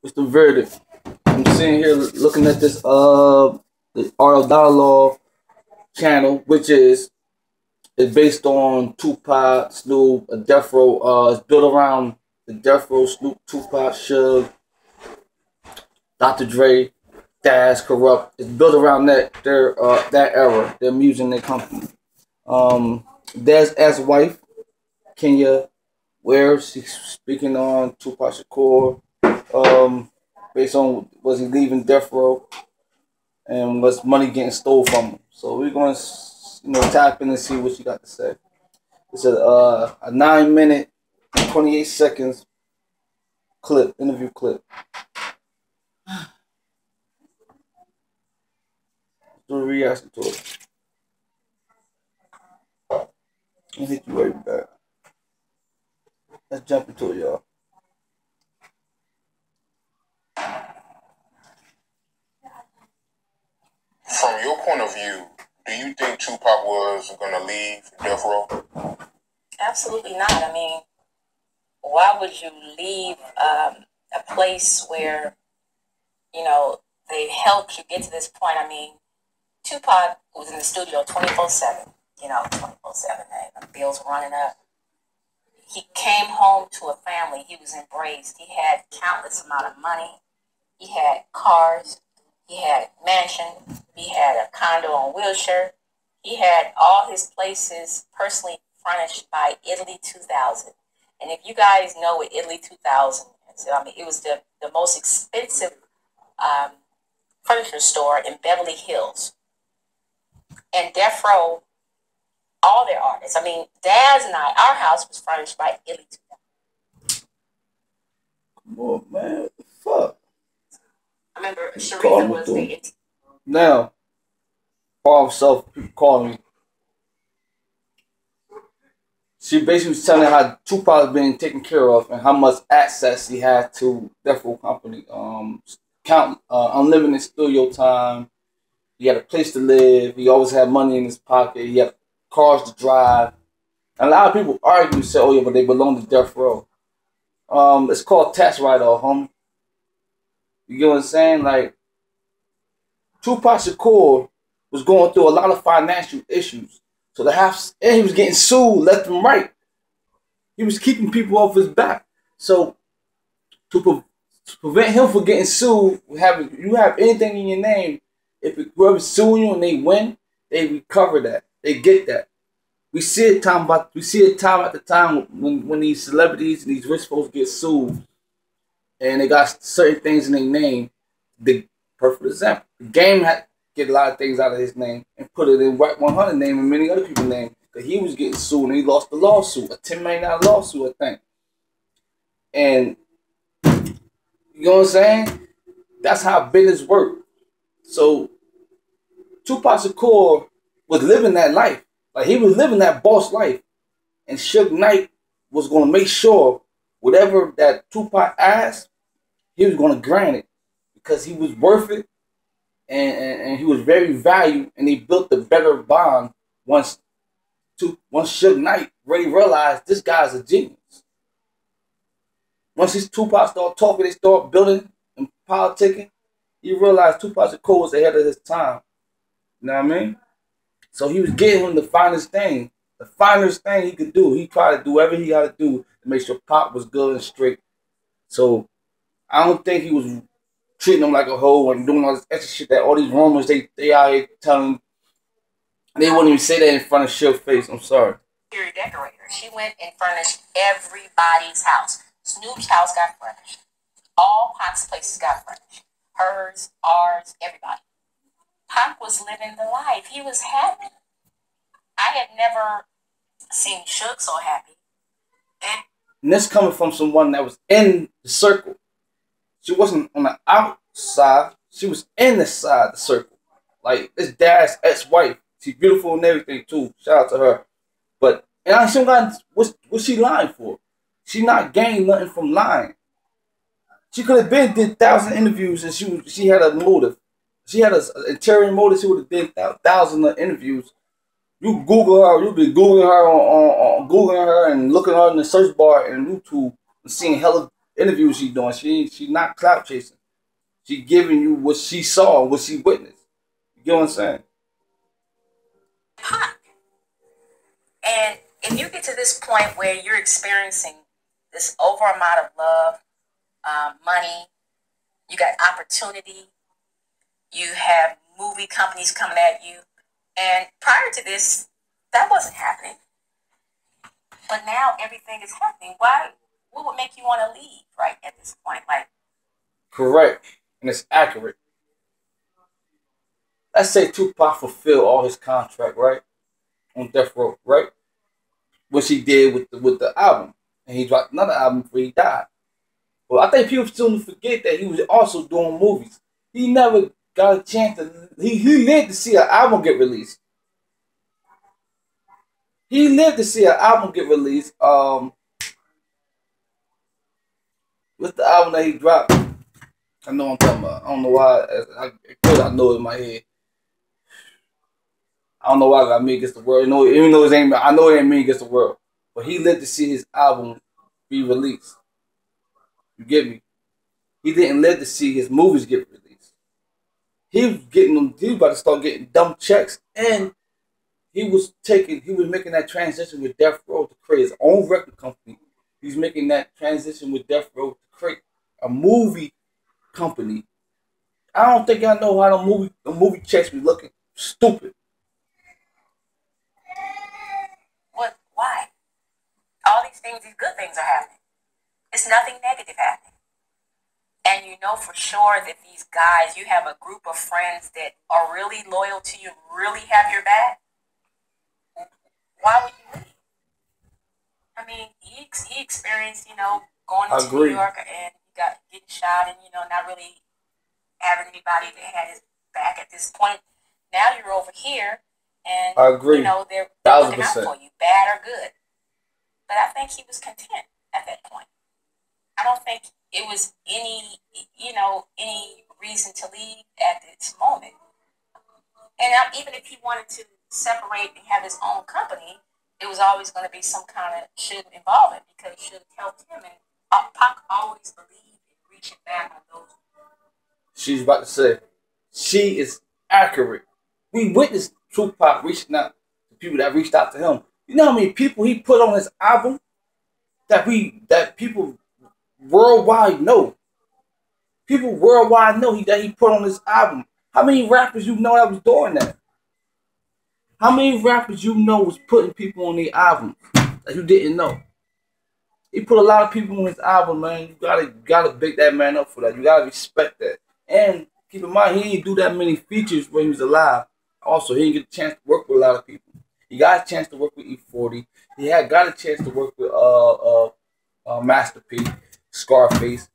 What's the verdict? I'm sitting here looking at this the Art of Dialogue channel, which is based on Tupac, Snoop, Death Row. It's built around the Death Row, Snoop, Tupac, Suge, Dr. Dre, Daz, Corrupt. It's built around that era, their music and their company. Daz ex-wife, Kenya Ware, she's speaking on Tupac Shakur. Based on was he leaving Death Row and was money getting stole from him. So we're going to tap in and see what you got to say. It's a 9 minute and 28 seconds clip, interview clip. Do a reaction to it. I'll hit you right back. Let's jump into it, y'all. From your point of view, do you think Tupac was going to leave Death Row? Absolutely not. I mean, why would you leave a place where, they helped you get to this point? I mean, Tupac was in the studio 24/7, 24/7. The bills were running up. He came home to a family. He was embraced. He had countless amount of money. He had cars. He had mansion. He had a condo on Wilshire. He had all his places personally furnished by Italy 2000. And if you guys know what Italy 2000 is, I mean, it was the most expensive furniture store in Beverly Hills. And Death Row, all their artists. I mean, Daz and our house was furnished by Italy 2000. Come on, man. What the fuck? I remember Sharita was the... Now, call himself, people calling me. She basically was telling how Tupac was being taken care of and how much access he had to Death Row Company. Unlimited studio time. He had a place to live. He always had money in his pocket. He had cars to drive. And a lot of people argue and say, "Oh yeah, but they belong to Death Row." It's called tax write-off, homie. You get what I'm saying? Like, Tupac Shakur was going through a lot of financial issues. So and he was getting sued left and right. He was keeping people off his back. So to prevent him from getting sued, you have anything in your name, if whoever's suing you and they win, they recover that. They get that. We see it time after time when these celebrities and these rich folks get sued and they got certain things in their name. The perfect example. The game had to get a lot of things out of his name and put it in White 100 name and many other people's name. Because he was getting sued and he lost the lawsuit, a $10 million lawsuit, I think. And you know what I'm saying? That's how business work. So Tupac Shakur was living that life. Like, he was living that boss life. And Suge Knight was going to make sure whatever that Tupac asked, he was going to grant it. Because he was worth it. And he was very valued. And he built a better bond once Suge Knight really realized this guy's a genius. Once his Tupac started talking, they started building and politicking, he realized Tupac Shakur was ahead of his time. You know what I mean? So he was getting him the finest thing he could do. He tried to do whatever he got to do to make sure Pop was good and straight. So I don't think he was treating him like a hoe and doing all this extra shit that all these rumors they out here telling. They wouldn't even say that in front of Suge's face. I'm sorry. Decorator. She went and furnished everybody's house. Snoop's house got furnished. All Pac's places got furnished. Hers, ours, everybody. Pac was living the life. He was happy. I had never seen Suge so happy. And this coming from someone that was in the circle. She wasn't on the outside. She was in the side of the circle. Like, this Dad's ex-wife. She's beautiful and everything, too. Shout out to her. But, and what's she lying for? She not gained nothing from lying. She could have did 1,000 interviews and she had a motive. She had an interior motive. She would have did 1,000 interviews. You Google her. You'll be Googling her on Googling her and looking her in the search bar and YouTube and seeing hella interviews she doing. She not clout chasing. She giving you what she saw, what she witnessed. You get what I'm saying? And if you get to this point where you're experiencing this over amount of love, money, you got opportunity, you have movie companies coming at you, and prior to this, that wasn't happening. But now everything is happening. Why? What would make you want to leave right at this point? Like, Correct, and it's accurate. Let's say Tupac fulfilled all his contract, right, on Death Row, right? What she did with the album, and he dropped another album before he died. Well, I think people still forget that he was also doing movies. He never got a chance to. He lived to see an album get released. He lived to see an album get released. What's the album that he dropped? I know I'm talking about. I don't know why. I know it in my head. I don't know why I got Me Against the World. No, even though his name, I know it ain't Me Against the World. But he lived to see his album be released. You get me? He didn't live to see his movies get released. He was getting them. He was about to start getting dumb checks, and he was making that transition with Death Row to create his own record company. He's making that transition with Death Row to create a movie company. I don't think I know how the movie checks be looking stupid. what? Why? All these things, these good things are happening. It's nothing negative happening. And you know for sure that these guys, you have a group of friends that are really loyal to you, really have your back. Why would you leave? I mean, he experienced, going into New York and he got getting shot and, not really having anybody that had his back at this point. Now you're over here and, I agree. They're looking out for you, bad or good. But I think he was content at that point. I don't think it was any reason to leave at this moment. And even if he wanted to separate and have his own company, it was always going to be some kind of Suge involvement because Suge helped him. And Pac always believed in reaching back on those. She's about to say, she is accurate. We witnessed Tupac reaching out to people that reached out to him. You know how many people he put on his album that people worldwide know. People worldwide know that he put on his album. How many rappers you know that was doing that? How many rappers you know was putting people on their albums that you didn't know? He put a lot of people on his album, man. You gotta big that man up for that. You gotta respect that. And keep in mind, he didn't do that many features when he was alive. Also, he didn't get a chance to work with a lot of people. He got a chance to work with E40. He got a chance to work with Master P, Scarface.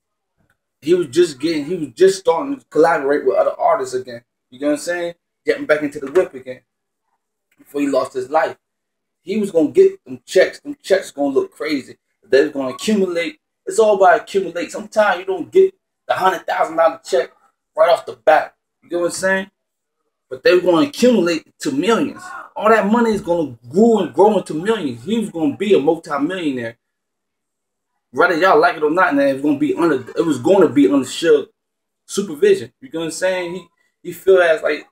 He was just starting to collaborate with other artists again. You know what I'm saying? Getting back into the whip again before he lost his life. He was gonna get them checks. Them checks gonna look crazy. They're gonna accumulate. It's all about accumulate. Sometimes you don't get the $100,000 check right off the bat. You get what I'm saying? But they're gonna accumulate to millions. All that money is gonna grow into millions. He was gonna be a multi-millionaire. Whether y'all like it or not, and it was going to be under Suge supervision. You know what I'm saying? He feel as like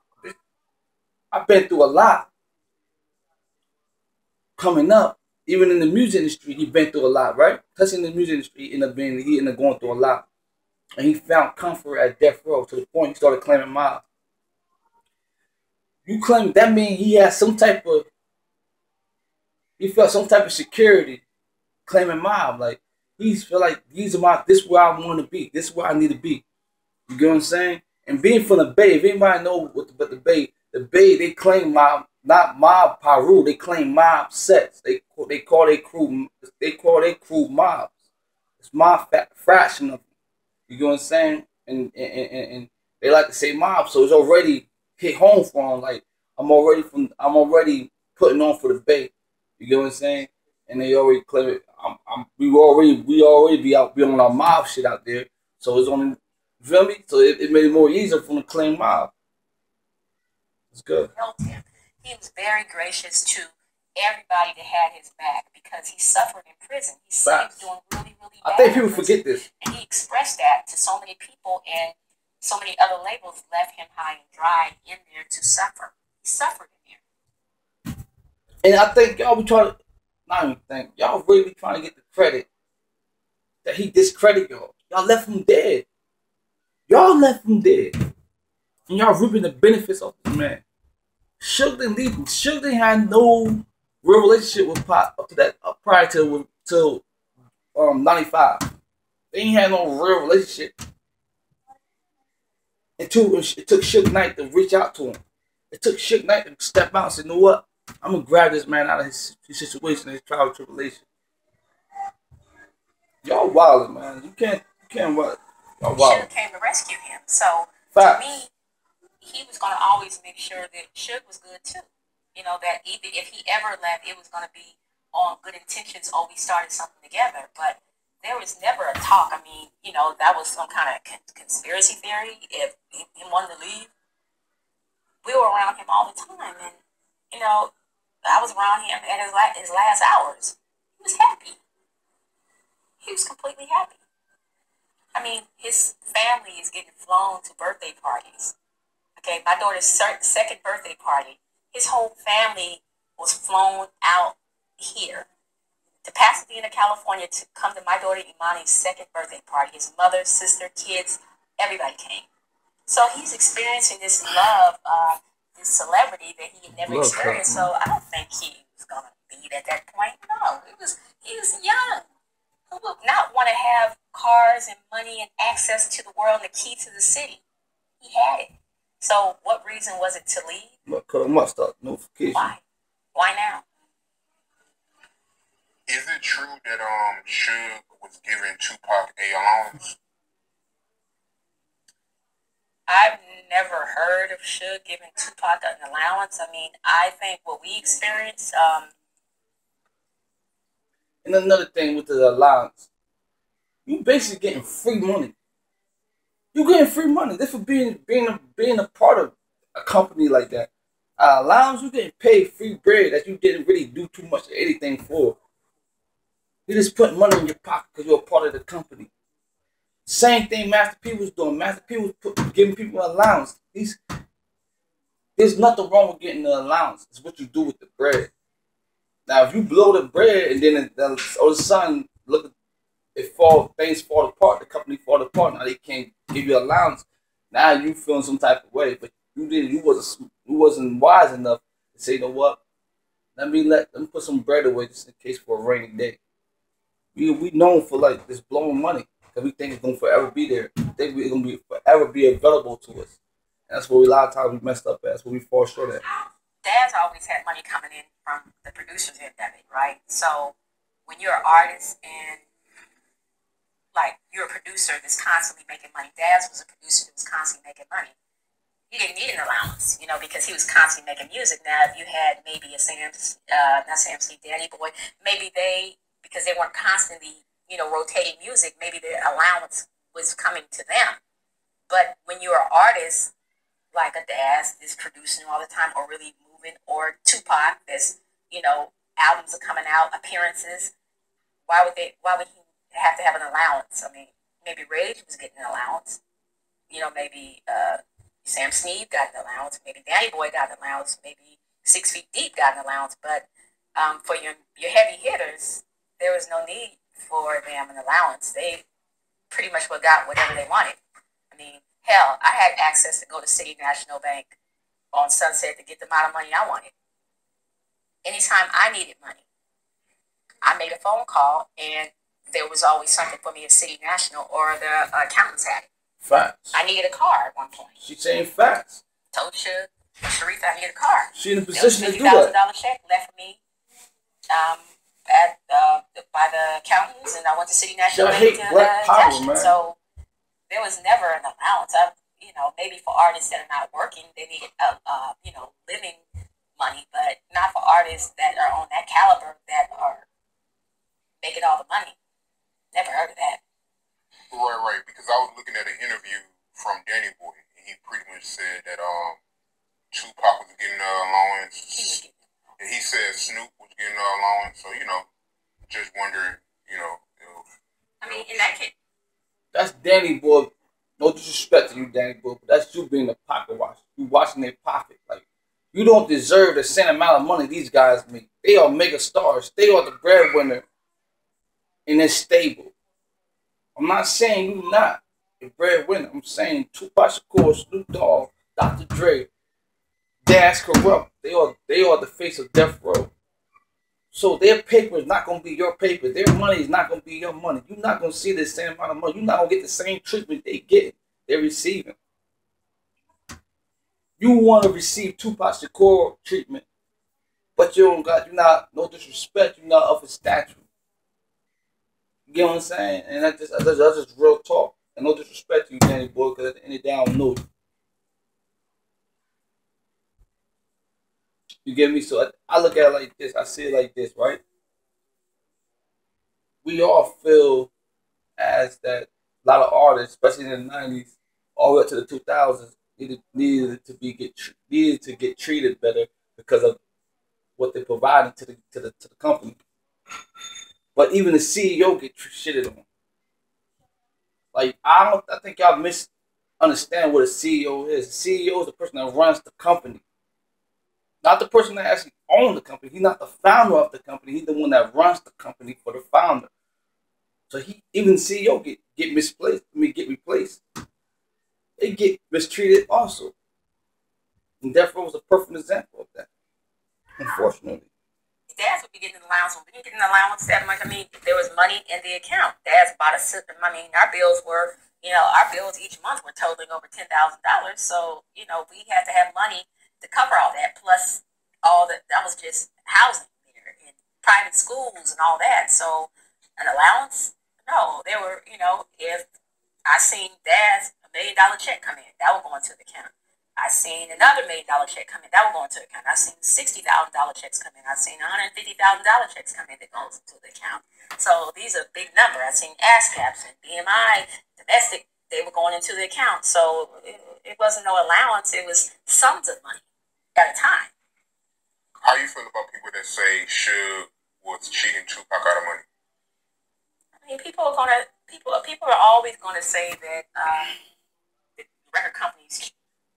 I've been through a lot coming up. Even in the music industry, he been through a lot, right? Touching the music industry, he ended up going through a lot, and he found comfort at Death Row to the point he started claiming mob. You claim that means he felt some type of security claiming mob, like. He feel like this is where I want to be. This is where I need to be. You get what I'm saying? And being from the Bay, if anybody know but the Bay, they claim mob, not mob Paru. They claim mob sets. They call their crew mobs. It's mob fraction of them. You get what I'm saying? And they like to say mob, so it's already hit home for them. Like I'm already putting on for the Bay. You get what I'm saying? And they already claim it. We already be on our mob shit out there. So it's only, you feel me? So it made it more easier for them to claim mob. It's good. He was very gracious to everybody that had his back because he suffered in prison. He was doing really, really bad. I think people forget this. And he expressed that to so many people, and so many other labels left him high and dry in there to suffer. He suffered in there. And I think y'all be trying to, not even think, y'all really trying to get the credit that he discredited y'all. Y'all left him dead. Y'all left him dead. And y'all reaping the benefits of this man. Suge didn't leave him. Suge didn't have no real relationship with Pop up to that prior to 95. They ain't had no real relationship. It took Suge Knight to reach out to him. It took Suge Knight to step out and say, you know what? I'm gonna grab this man out of his situation, his trial tribulation. Y'all wildin', man. You can't what? Y'all wildin'. Suge came to rescue him. So Fact. To me, he was gonna always make sure that Suge was good too. You know, that even if he ever left, it was gonna be on good intentions. Oh, we started something together, but there was never a talk. I mean, you know, that was some kind of conspiracy theory. If he wanted to leave, we were around him all the time, and you know, I was around him at his last hours. He was happy. He was completely happy. I mean, his family is getting flown to birthday parties. Okay, my daughter's second birthday party, his whole family was flown out here to Pasadena, California to come to my daughter Imani's second birthday party. His mother, sister, kids, everybody came. So he's experiencing this love, this celebrity that he had never experienced. So I don't think he was going to leave at that point. No, he was young. Who would not want to have cars and money and access to the world and the key to the city? He had it. So what reason was it to leave? Because I must start notification. Why? Why now? Is it true that Suge was giving Tupac a allowance? I've never heard of Suge giving Tupac an allowance. I mean, I think what we experienced. And another thing with the allowance, you basically getting free money. You getting free money. This for being a part of a company like that. Allowance, you getting paid free bread that you didn't really do too much of anything for. You just putting money in your pocket because you're a part of the company. Same thing Master P was doing. Master P was giving people an allowance. There's nothing wrong with getting the allowance. It's what you do with the bread. Now, if you blow the bread and then all of a sudden, look, things fall apart. The company fall apart. Now they can't give you allowance. Now you feeling some type of way, but you wasn't wise enough to say, you know what? Let me put some bread away just in case for a rainy day. We known for like this blowing money because we think it's gonna forever be there. We think it's gonna forever be available to us. And that's where a lot of times we messed up at. That's where we fall short at. Dad's always had money coming in from the producers end of it, right? So when you're an artist and like you're a producer that's constantly making money, Dad's was a producer that was constantly making money. He didn't need an allowance, you know, because he was constantly making music. Now, if you had maybe a not Sam C, Danny Boy, maybe because they weren't constantly, you know, rotating music, maybe the allowance was coming to them. But when you're an artist, like a Daz is producing all the time or really moving, or Tupac that's, you know, albums are coming out, appearances, why would he have to have an allowance? I mean, maybe Rage was getting an allowance. You know, maybe Sam Sneed got an allowance, maybe Danny Boy got an allowance, maybe 6 Feet Deep got an allowance, but for your heavy hitters, there was no need for them an allowance. They pretty much got whatever they wanted. I mean, hell, I had access to go to City National Bank on Sunset to get the amount of money I wanted. Anytime I needed money, I made a phone call, and there was always something for me at City National, or the accountants had it. Facts. I needed a car at one point. She's saying facts. Told Sharif I needed a car. She in a position to do that. $50,000 check left for me by the accountants, and I went to City National Bank to cash it. So there was never an allowance. You know, maybe for artists that are not working, they needed you know, living money, but not for artists that are on that caliber that are making all the money. Never heard of that. Right. Because I was looking at an interview from Danny Boy, and he pretty much said that Tupac was getting an allowance. He was getting And he said Snoop was getting an allowance. So, just wondering, I mean, in that case, That's Danny Boy. No disrespect to you, Danny Boy, but that's you being a pocket watcher. You watching their pocket. Like, you don't deserve the same amount of money these guys make. They are mega stars. They are the breadwinner, and they're stable. I'm not saying you not the breadwinner. I'm saying Tupac Shakur, Snoop Dogg, Dr. Dre, Dash Corrupt. They are the face of death row. So their paper is not gonna be your paper. Their money is not gonna be your money. You're not gonna see the same amount of money. You're not gonna get the same treatment they get. They're receiving. You want to receive Tupac Shakur treatment, but you're not, no disrespect, you're not of his stature. You get what I'm saying? And that's just real talk. And no disrespect to you, Danny Boy, because at the end of the day, I don't know you. You get me? So I look at it like this. I see it like this, right? We all feel as that a lot of artists, especially in the '90s, all the way up to the 2000s, needed to get treated better because of what they're providing to the company. But even the CEO get shitted on. Like I think y'all misunderstand what a CEO is. A CEO is the person that runs the company, not the person that actually owns the company. He's not the founder of the company. He's the one that runs the company for the founder. So even CEO get misplaced. Get replaced. They get mistreated also. And Death Row was a perfect example of that. Unfortunately. dads would be getting an allowance. When we didn't get an allowance that much, I mean, there was money in the account. Dads bought a system. I mean, our bills were, our bills each month were totaling over $10,000. So, we had to have money to cover all that. Plus, that was just housing there and private schools and all that. So, an allowance? No, there were, if I seen dads $1 million check come in, that would go into the account. I seen another $1 million check come in. That will go into the account. I seen $60,000 checks come in. I seen $150,000 checks come in that goes into the account. So these are big numbers. I seen ASCAPs and BMI, domestic. They were going into the account. So it wasn't no allowance. It was sums of money at a time. How you feel about people that say Suge was cheating Tupac out of money? I mean, people are always gonna say that the record companies.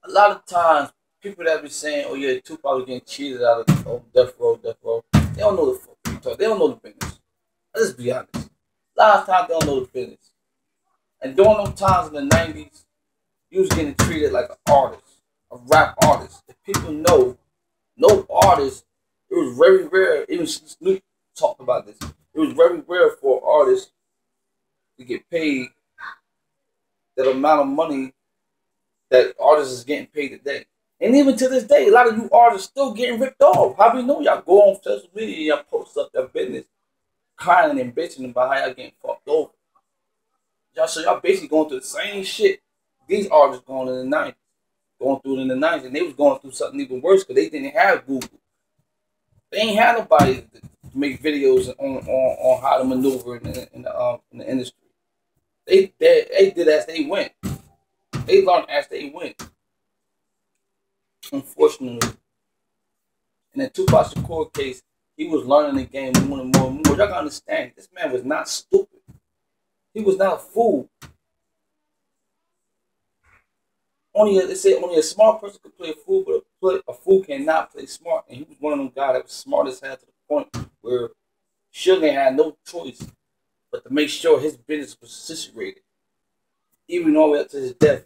A lot of times, people that be saying, "Oh yeah, Tupac was getting cheated out of Death Row," they don't know the fuck talk. They don't know the business. Let's be honest. A lot of times they don't know the business. And during those times in the '90s, you was getting treated like an artist, a rap artist. If people know, no artist, it was very rare. Even Snoop talked about this. It was very rare for artists to get paid that amount of money that artists is getting paid today. And even to this day, a lot of you artists still getting ripped off. How do you know y'all go on social media, y'all post up their business, crying and bitching about how y'all getting fucked over? Y'all basically going through the same shit these artists going in the '90s, going through it in the '90s, and they was going through something even worse because they didn't have Google. They ain't had nobody to make videos on how to maneuver in the industry. They did as they went. They learned as they went. Unfortunately, in the Tupac Shakur case, he was learning the game more and more and more. Y'all gotta understand, this man was not stupid. He was not a fool. They say only a smart person could play a fool, but a fool cannot play smart. And he was one of them guys that was smart as hell to the point where Suge had no choice but to make sure his business was situated, even all the way up to his death.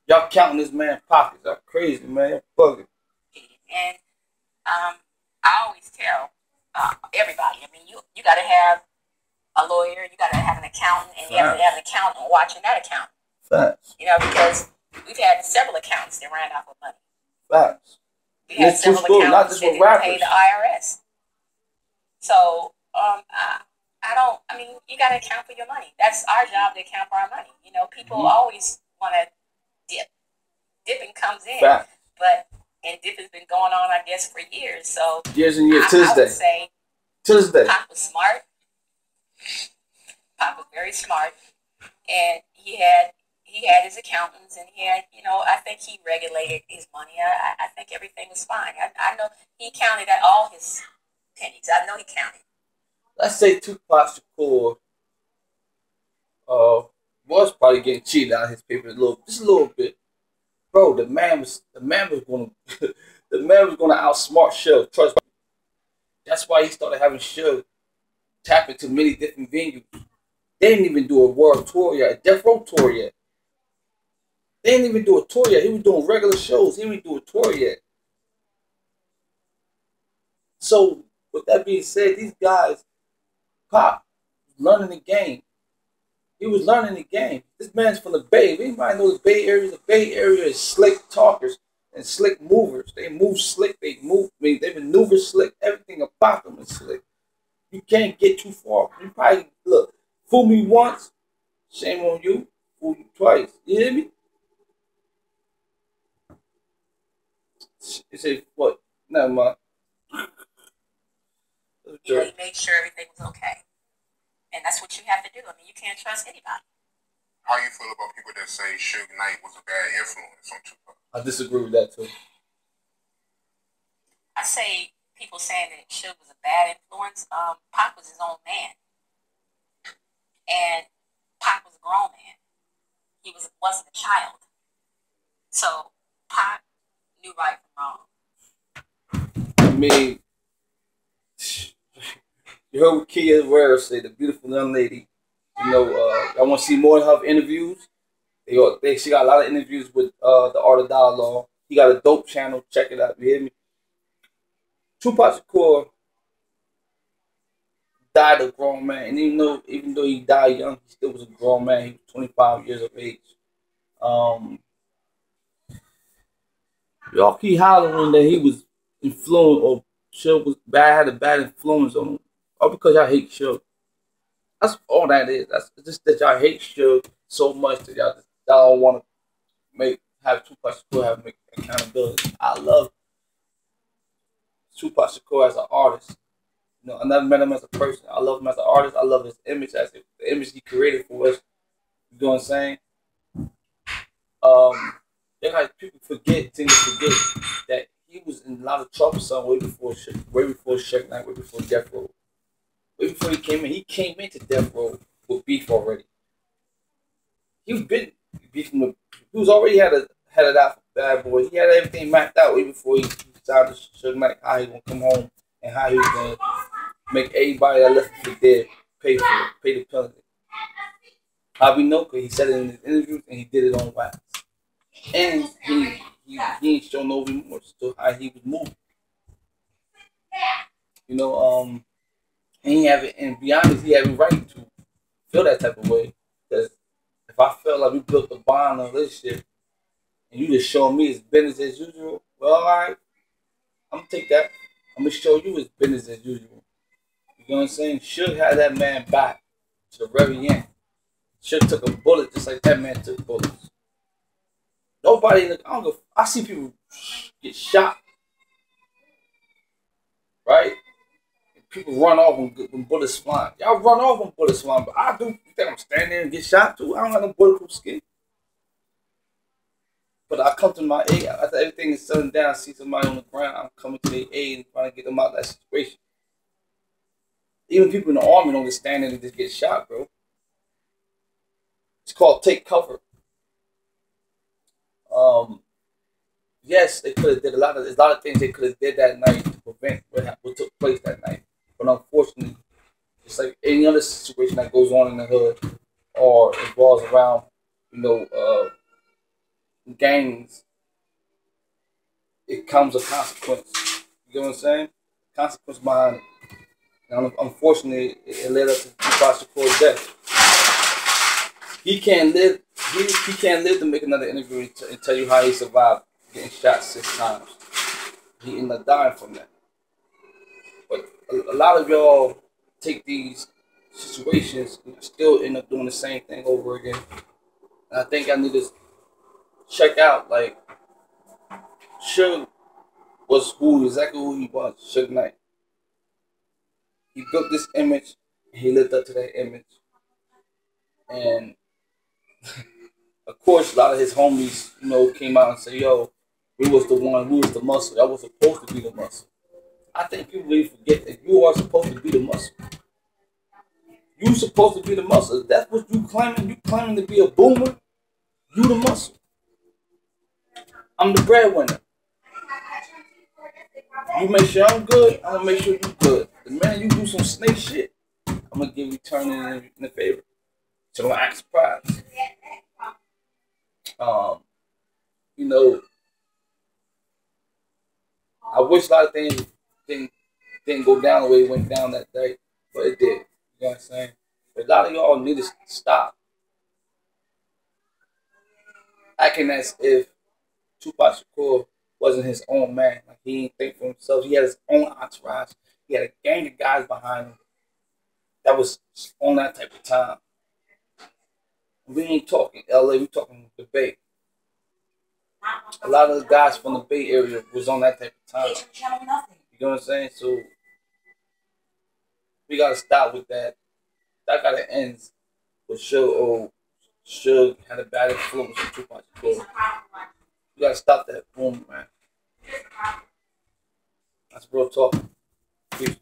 Y'all counting this man's pockets. Y'all crazy, man. Bugging. And I always tell everybody, I mean, you got to have a lawyer, you got to have an accountant, and you have to have an accountant watching that accountant. Facts. Because we've had several accountants that ran off with money. Facts. We had several accountants that didn't pay the IRS. So, I mean, you got to account for your money. That's our job to account for our money. People always want to dip. Dipping comes in. Fact. And dip has been going on, I guess, for years. So years and years. To this day. I would say to this day. Pop was smart. Pop was very smart. And he had his accountants, and he had, I think he regulated his money. I think everything was fine. I know he counted out all his pennies. I know he counted. Let's say Tupac Shakur was probably getting cheated out of his paper just a little bit. Bro, the man was gonna the man was gonna outsmart Suge. Trust me. That's why he started having Suge tap into many different venues. They didn't even do a world tour yet, a Death Row tour yet. They didn't even do a tour yet. He was doing regular shows. He didn't even do a tour yet. So, with that being said, these guys, Pop, learning the game. He was learning the game. This man's from the Bay. If anybody knows the Bay Area is slick talkers and slick movers. They move slick. They maneuver slick. Everything about them is slick. You can't get too far. You probably, look, fool me once, shame on you. Fool you twice. You hear me? You say, what? Never mind. You know, he made sure everything was okay. And that's what you have to do. I mean, you can't trust anybody. How you feel about people that say Suge Knight was a bad influence on Tupac? I disagree with that too. I say people saying that Suge was a bad influence. Pac was his own man, and Pac was a grown man. He wasn't a child, so Pac knew right from wrong. I mean, you heard what Kia Ware say, the beautiful young lady. You know, I want to see more of her interviews. She got a lot of interviews with the Art of Dialogue. He got a dope channel. Check it out. You hear me? Tupac Shakur died a grown man, and even though he died young, he still was a grown man. He was 25 years of age. Y'all keep hollering that he was influenced or Suge was bad, had a bad influence on him, all because y'all hate Suge. That's all that is. That's just that y'all hate Suge so much that y'all don't want to have Tupac Shakur make accountability. I love Tupac Shakur as an artist. You know, I never met him as a person. I love him as an artist. I love his image as the image he created for us. You know what I'm saying? People tend to forget that he was in a lot of trouble way before Suge Knight, way before Death Row. Way before he came into Death Row with beef already. He was already had it out for Bad Boy. He had everything mapped out way before he started Suge Knight, how he gonna come home and how he was gonna make everybody that left him for dead pay the penalty. How we know? Because he said it in his interviews and he did it on wax. And he ain't show no remorse to how he was moving. You know, and be honest, he had a right to feel that type of way. Because if I felt like we built a bond on this shit and you just showing me it's business as usual, well, all right, I'm gonna take that. I'm gonna show you it's business as usual. You know what I'm saying? Suge had that man back to the very end. Suge took a bullet just like that man took bullets. Nobody, I see people get shot, right? People run off when bullets flying. Y'all run off when bullets flying, but I do. You think I'm standing there and get shot too? I don't have no bulletproof skin. But I come to my aid after everything is settled down. I see somebody on the ground. I'm coming to their aid and trying to get them out of that situation. Even people in the army don't just stand there and just get shot, bro. It's called take cover. Yes, they could have did a lot of things they could have did that night to prevent what took place that night. But unfortunately, it's like any other situation that goes on in the hood or involves around, gangs. It comes a consequence. You know what I'm saying? Consequence behind it. And unfortunately, it led up to Tupac Shakur's death. He can't live. He can't live to make another interview and tell you how he survived getting shot 6 times. He ended up dying from that. But a lot of y'all take these situations and still end up doing the same thing over again. And I think I need to check out, like, Suge was exactly who he was, Suge Knight. He built this image, and he lived up to that image. And of course, a lot of his homies, came out and said, yo, we was the muscle. Y'all was supposed to be the muscle. I think people really forget that you are supposed to be the muscle. You supposed to be the muscle. If that's what you claiming. You claiming to be a boomer. You the muscle. I'm the breadwinner. You make sure I'm good. I'm gonna make sure you good. The minute you do some snake shit, I'm gonna give you turning in the favor. So don't act surprised. Um, you know, I wish a lot of things didn't go down the way it went down that day, but it did. You know what I'm saying? But a lot of y'all need to stop acting as if Tupac Shakur wasn't his own man. Like he didn't think for himself. He had his own entourage. He had a gang of guys behind him that was on that type of time. We ain't talking LA, we talking the Bay. A lot of the guys from the Bay Area was on that type of time. You know what I'm saying? So we gotta stop with that. That gotta end with Suge had a bad influence on Tupac Shakur. We gotta stop that. Boom, man. That's real talk. Peace.